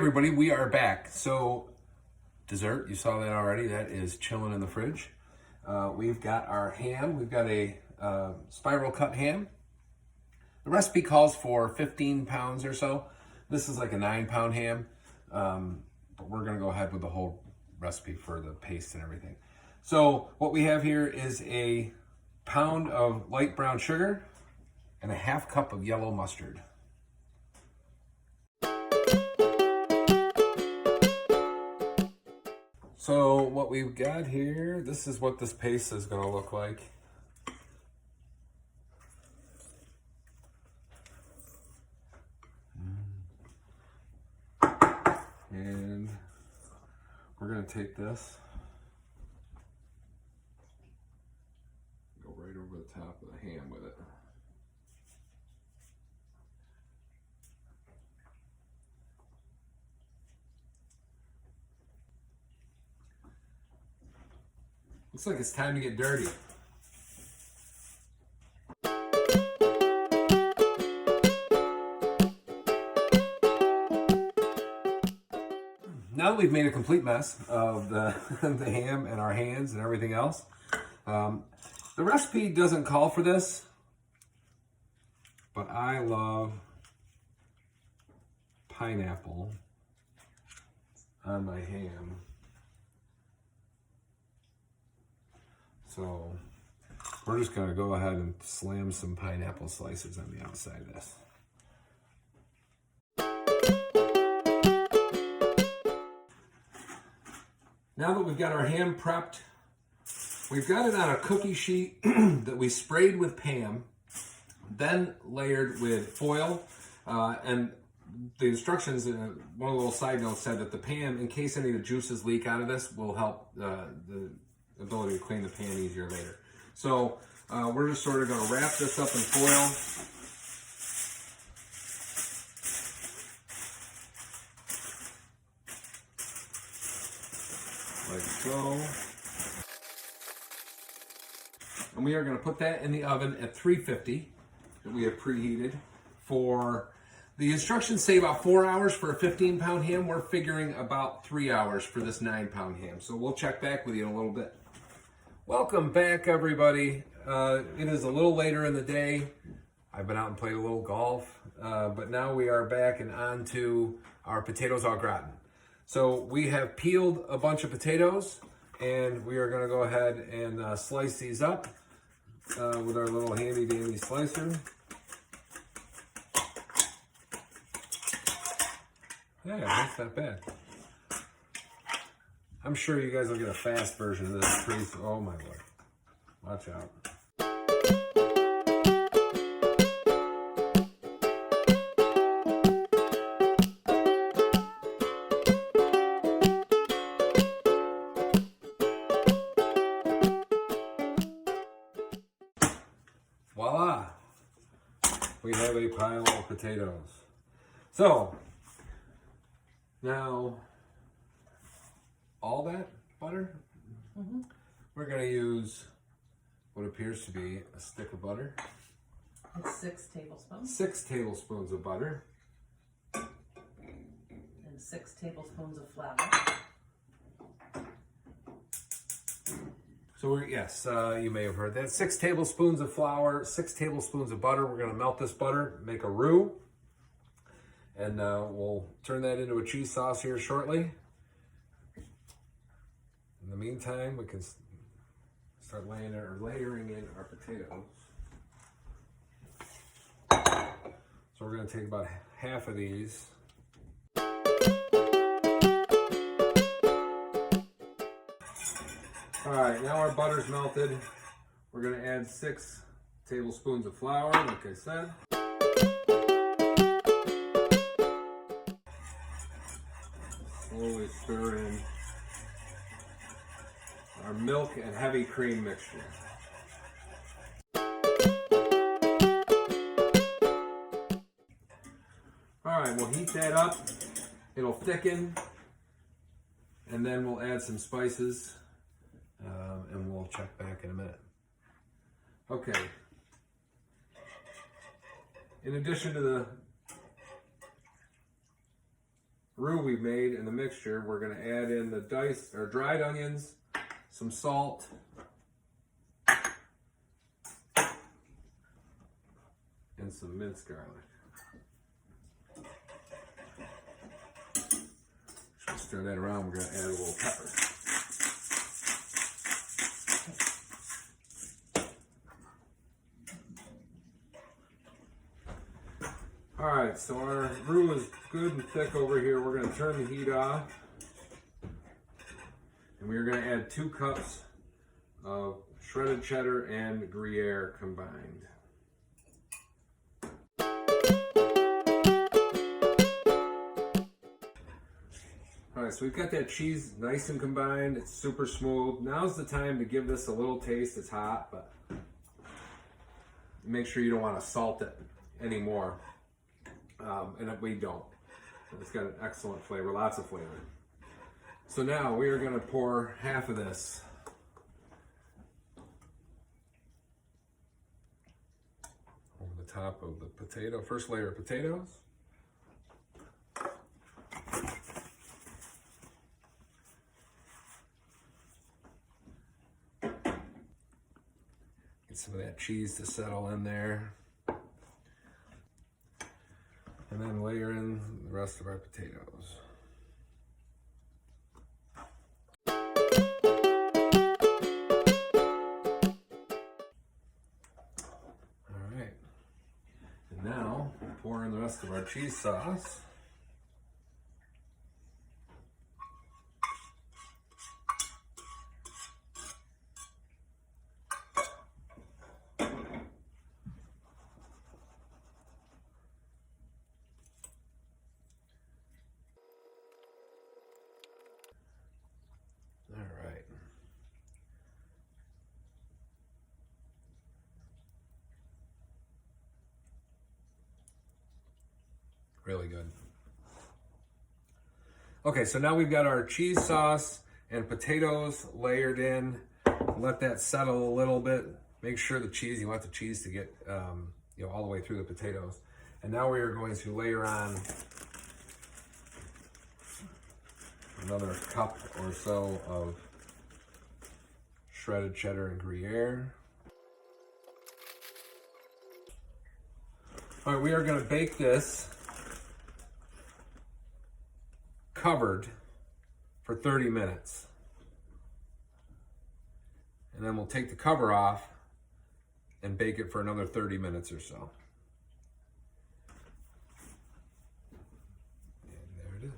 everybody, we are back. So, dessert, you saw that already. That is chilling in the fridge. We've got our ham. We've got a spiral cut ham. The recipe calls for 15 pounds or so. This is like a 9-pound ham, but we're gonna go ahead with the whole recipe for the paste and everything. So what we have here is a pound of light brown sugar and a half cup of yellow mustard. So what we've got here, this is what this paste is gonna look like. And we're gonna take this, go right over the top of the ham with it. Looks like it's time to get dirty. Now that we've made a complete mess of the ham and our hands and everything else, the recipe doesn't call for this, but I love pineapple on my ham. So we're just gonna go ahead and slam some pineapple slices on the outside of this. Now that we've got our ham prepped, we've got it on a cookie sheet that we sprayed with Pam, then layered with foil, and the instructions, one of the little side notes said that the pan, in case any of the juices leak out of this, will help the ability to clean the pan easier later. So we're just sort of going to wrap this up in foil. Like so. And we are going to put that in the oven at 350 that we have preheated for, the instructions say about 4 hours for a 15-pound ham. We're figuring about 3 hours for this 9-pound ham. So we'll check back with you in a little bit. Welcome back, everybody. It is a little later in the day. I've been out and played a little golf, but now we are back and on to our potatoes au gratin. So we have peeled a bunch of potatoes, and we are going to go ahead and slice these up with our little handy-dandy slicer. Yeah, that's not bad. I'm sure you guys will get a fast version of this pretty. Oh my lord. Watch out. Voila! We have a pile of potatoes. So, now, all that butter, we're going to use what appears to be a stick of butter. It's 6 tablespoons. 6 tablespoons of butter. And 6 tablespoons of flour. So yes, you may have heard that. 6 tablespoons of flour, 6 tablespoons of butter. We're going to melt this butter, make a roux. And we'll turn that into a cheese sauce here shortly. In the meantime, we can start layering in our potatoes. So we're going to take about half of these. All right, now our butter's melted. We're going to add 6 tablespoons of flour, like I said. Slowly stir in our milk and heavy cream mixture. All right, we'll heat that up. It'll thicken, and then we'll add some spices, and we'll check back in a minute. Okay. In addition to the roux we've made in the mixture, we're going to add in the diced or dried onions, some salt, and some minced garlic. Just stir that around. We're going to add a little pepper. All right, so our roux is good and thick over here. We're going to turn the heat off, and we're going to add 2 cups of shredded cheddar and Gruyere combined. All right, so we've got that cheese nice and combined. It's super smooth. Now's the time to give this a little taste. It's hot, but make sure you don't want to salt it anymore. And we don't. It's got an excellent flavor, lots of flavor. So now we are going to pour half of this over the top of the first layer of potatoes. Get some of that cheese to settle in there. And then layer in the rest of our potatoes. All right. And now pour in the rest of our cheese sauce. All right. Really good. Okay, so now we've got our cheese sauce and potatoes layered in. Let that settle a little bit. Make sure the cheese, you want the cheese to get all the way through the potatoes. And now we are going to layer on another cup or so of shredded cheddar and Gruyere. All right, we are going to bake this covered for 30 minutes. And then we'll take the cover off and bake it for another 30 minutes or so. And there it is.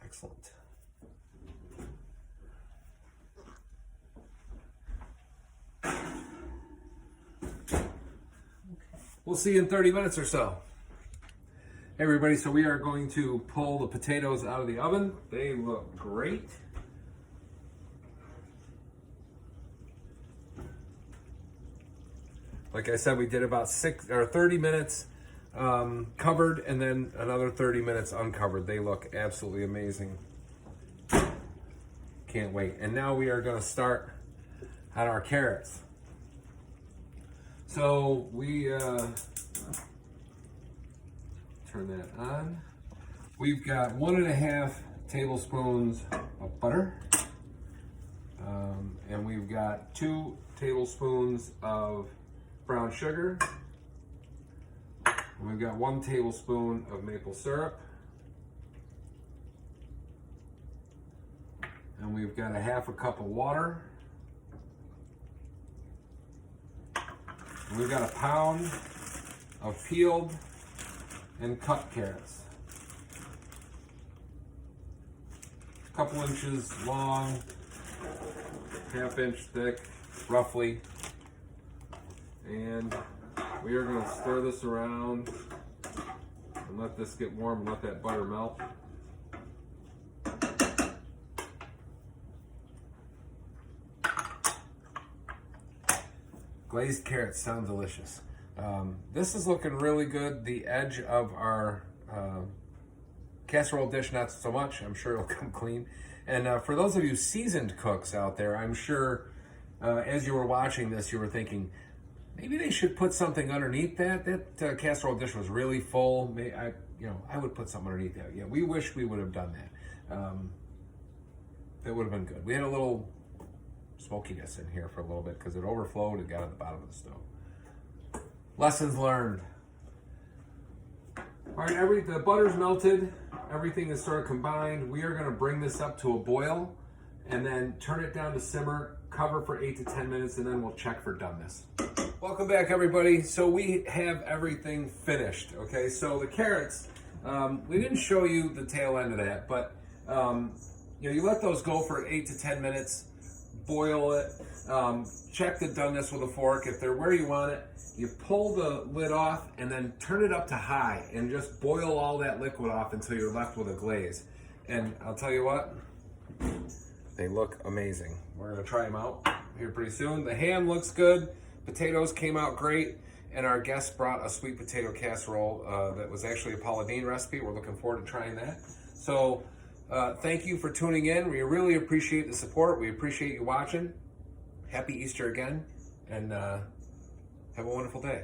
Excellent. We'll see you in 30 minutes or so. Hey everybody, so we are going to pull the potatoes out of the oven. They look great. Like I said, we did about 30 minutes covered and then another 30 minutes uncovered. They look absolutely amazing. Can't wait. And now we are going to start on our carrots. So we turn that on. We've got 1.5 tablespoons of butter. And we've got 2 tablespoons of brown sugar. And we've got 1 tablespoon of maple syrup. And we've got 1/2 cup of water. And we've got 1 pound of peeled and cut carrots. A couple inches long, 1/2 inch thick, roughly. And we are going to stir this around and let this get warm and let that butter melt. Glazed carrots sound delicious. This is looking really good. The edge of our casserole dish, not so much. I'm sure it'll come clean. And for those of you seasoned cooks out there, I'm sure as you were watching this, you were thinking, Maybe they should put something underneath that. That casserole dish was really full. I would put something underneath that. Yeah, we wish we would have done that. That would have been good. We had a little smokiness in here for a little bit because it overflowed and got at the bottom of the stove. Lessons learned. All right, the butter's melted. Everything is sort of combined. We are going to bring this up to a boil and then turn it down to simmer, cover for 8 to 10 minutes, and then we'll check for doneness. Welcome back, everybody. So we have everything finished, okay? So the carrots, we didn't show you the tail end of that, but you let those go for 8 to 10 minutes, boil it, check the doneness with a fork. If they're where you want it, you pull the lid off and then turn it up to high and just boil all that liquid off until you're left with a glaze. And I'll tell you what, they look amazing. We're gonna try them out here pretty soon. The ham looks good, potatoes came out great, and our guest brought a sweet potato casserole that was actually a Paula Deen recipe. We're looking forward to trying that. So thank you for tuning in. We really appreciate the support. We appreciate you watching. Happy Easter again, and have a wonderful day.